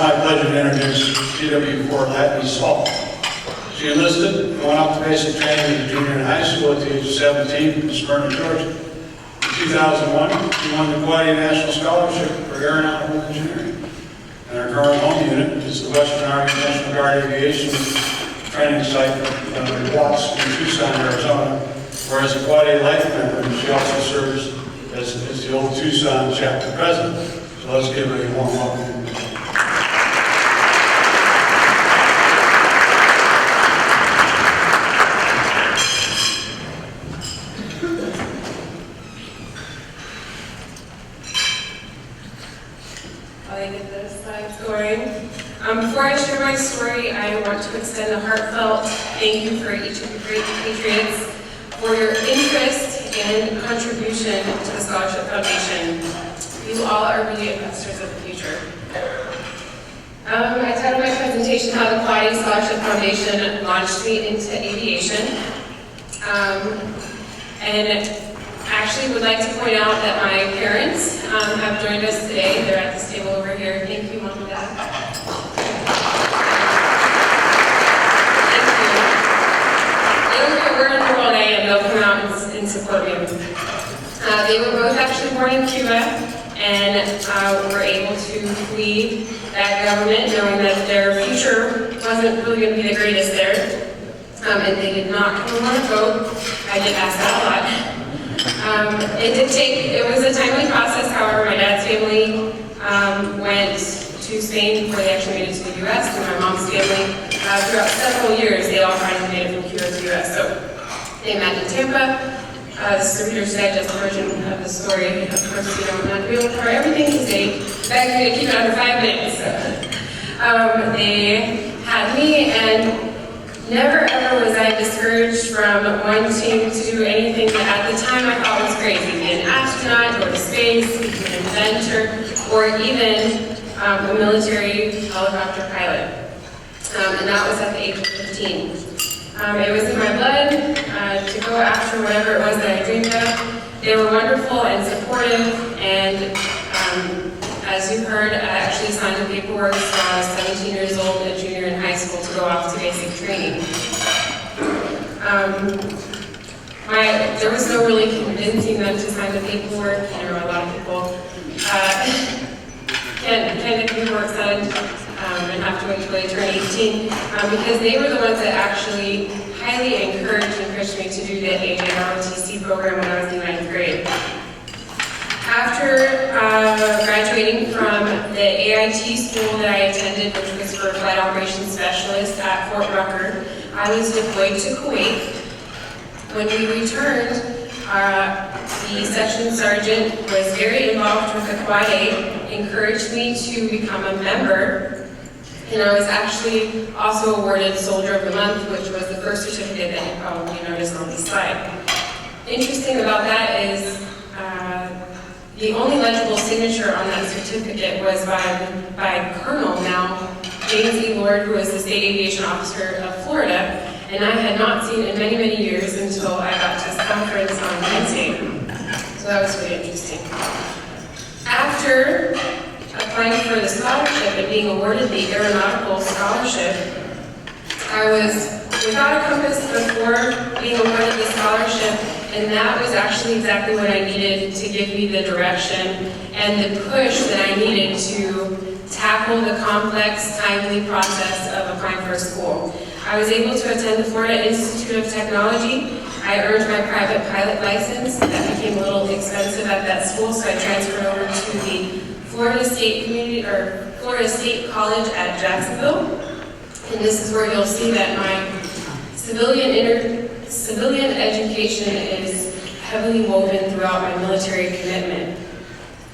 my pleasure to introduce CW4 Latny Salt. She enlisted and went off to basic training in junior and high school at the age of 17 in Smyrna, Georgia. In 2001, she won the Quad A National Scholarship for Aeronautical Engineering. And our current home unit is the Western Army National Guard Aviation training site in Watts in Tucson, Arizona, where as a Quad A Life member, she also serves as the old Tucson chapter president. So let's give her a warm welcome. Before I share my story, I want to extend a heartfelt thank you for each of you great patriots for your interest and contribution to the Scholarship Foundation. You all are really investors of the future. I titled my presentation How the Quad A Scholarship Foundation Launched Me into Aviation. And actually would like to point out that my parents have joined us today. They're at this table over here. Thank you, Mom and Dad. And support me. They were both actually born in Cuba and were able to flee that government knowing that their future wasn't really going to be the greatest there. And they did not come on a boat. I did ask that a lot. It was a timely process. However, my dad's family went to Spain before they actually made it to the U.S. And my mom's family, throughout several years, they all finally made it from Cuba to the U.S. So they met in Tampa. This is the Reader's Digest version of the story. Of course, you know, I'm not able to cover everything because they begged me to keep it under 5 minutes. They had me, and never ever was I discouraged from wanting to do anything that at the time I thought was crazy. Be an astronaut, go to space, be an inventor, or even a military helicopter pilot. And that was at the age of 15. It was in my blood to go after whatever it was that I dreamed of. They were wonderful and supportive, and as you heard, I actually signed the paperwork when I was 17 years old, a junior in high school, to go off to basic training. There was no really convincing them to sign the paperwork. You know, a lot of people can't get paperwork signed and have to wait until they turn 18 because they were the ones that actually highly encouraged and pushed me to do the AAAA program when I was in 9th grade. After graduating from the AIT school that I attended, which was for Flight Operations Specialist at Fort Rucker, I was deployed to Kuwait. When we returned, the section sergeant was very involved with the Quad A, encouraged me to become a member, and I was actually also awarded Soldier of the Month, which was the first certificate that you probably noticed on the slide. Interesting about that is the only legible signature on that certificate was by Colonel, now James E. Lord, who was the State Aviation Officer of Florida, and I had not seen in many, many years until I got to this conference on Wednesday. So that was really interesting. After applying for the scholarship and being awarded the aeronautical scholarship, I was without a compass before being awarded the scholarship, and that was actually exactly what I needed to give me the direction and the push that I needed to tackle the complex, timely process of applying for school. I was able to attend the Florida Institute of Technology. I earned my private pilot license. That became a little expensive at that school, so I transferred over to the Florida State College at Jacksonville. And this is where you'll see that my civilian education is heavily woven throughout my military commitment.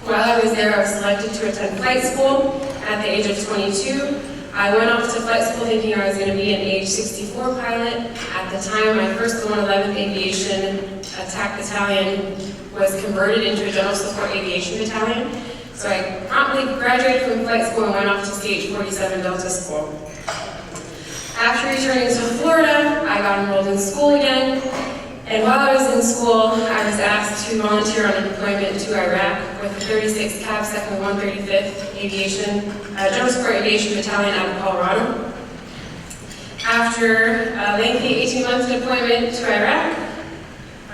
While I was there, I was selected to attend flight school at the age of 22. I went off to flight school thinking I was going to be an age 64 pilot. At the time, my first 111th Aviation Attack Battalion was converted into a General Support Aviation Battalion. So I promptly graduated from flight school and went off to Stage 47 Delta School. After returning to Florida, I got enrolled in school again, And while I was in school, I was asked to volunteer on a deployment to Iraq with the 36th Cav 2nd 135th Aviation, General Support Aviation Battalion out of Colorado. After a lengthy 18-month deployment to Iraq,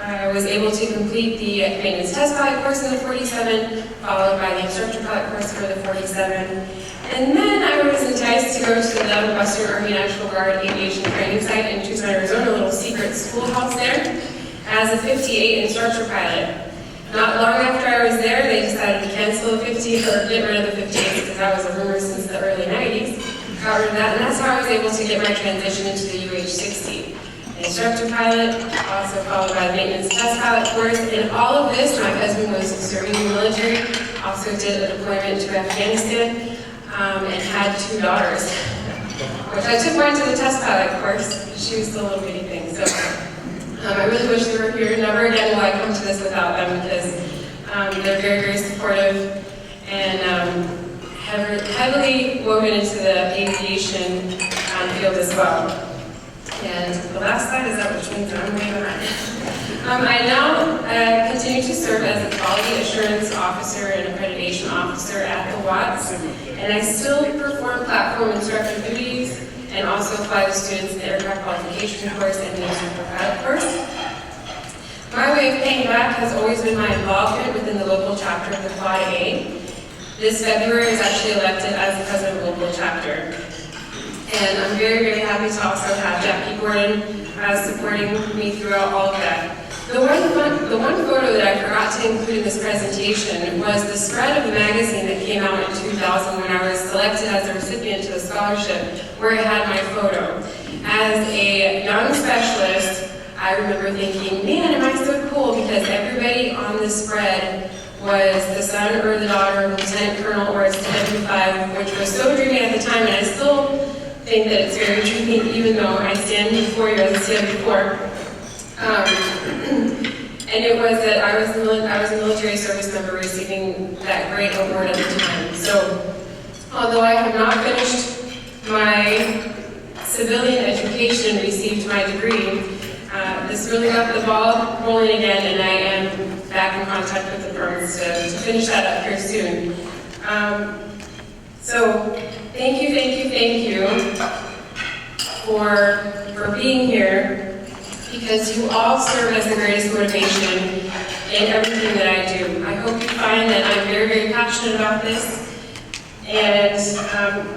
I was able to complete the maintenance test pilot course in the 47, followed by the instructor pilot course for the 47. And then I was enticed to go to the Western Army National Guard Aviation Training Site in Tucson, Arizona, a little secret schoolhouse there, as a 58 instructor pilot. Not long after I was there, they decided to cancel the 50 or get rid of the 58 because that was a rumor since the early 90s. Got rid of that, and that's how I was able to get my transition into the UH-60. Instructor pilot, also followed by the maintenance test pilot course. In all of this, my husband was serving in the military, also did a deployment to Afghanistan, and had 2 daughters, which I took mine to the test pilot course. She was still a little bitty thing, so I really wish they were here. Never again will I come to this without them because they're very, very supportive and heavily woven into the aviation field as well. And the last slide is that, which means I'm way behind. I now continue to serve as a quality assurance officer and accreditation officer at the Watts, and I still perform platform instructor duties and also fly the students in the aircraft qualification course and the instructor pilot course. My way of paying back has always been my involvement within the local chapter of the Quad A. This February I was actually elected as the president of the local chapter. And I'm very, very happy to also have Jackie Gordon supporting me throughout all of that. The one photo that I forgot to include in this presentation was the spread of the magazine that came out in 2000 when I was selected as a recipient to the scholarship, where it had my photo. As a young specialist, I remember thinking, man, am I so cool, because everybody on this spread was the son or the daughter of a lieutenant colonel or a CW4, which was so dreamy at the time, and I still think that it's very dreamy, even though I stand before you as a CW4. And it was that I was a military service member receiving that great award at the time. So, although I have not finished my civilian education and received my degree, this really got the ball rolling again, and I am back in contact with the firms to finish that up here soon. So, thank you for being here, because you all serve as the greatest motivation in everything that I do. I hope you find that I'm very, very passionate about this. And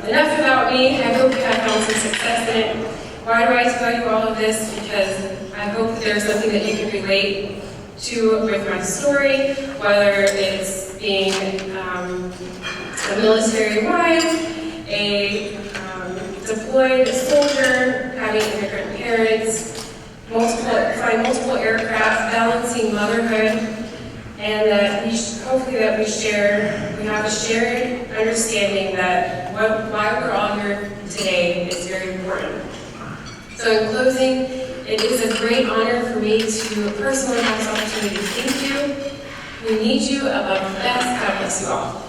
enough about me. I hope you have found some success in it. Why do I tell you all of this? Because I hope that there's something that you can relate to with my story, whether it's being a military wife, a deployed soldier, having immigrant parents, flying multiple aircraft, balancing motherhood, and that hopefully that we have a shared understanding that why we're all here today is very important. So in closing, it is a great honor for me to personally have this opportunity to thank you. We need you above the best. God bless you all.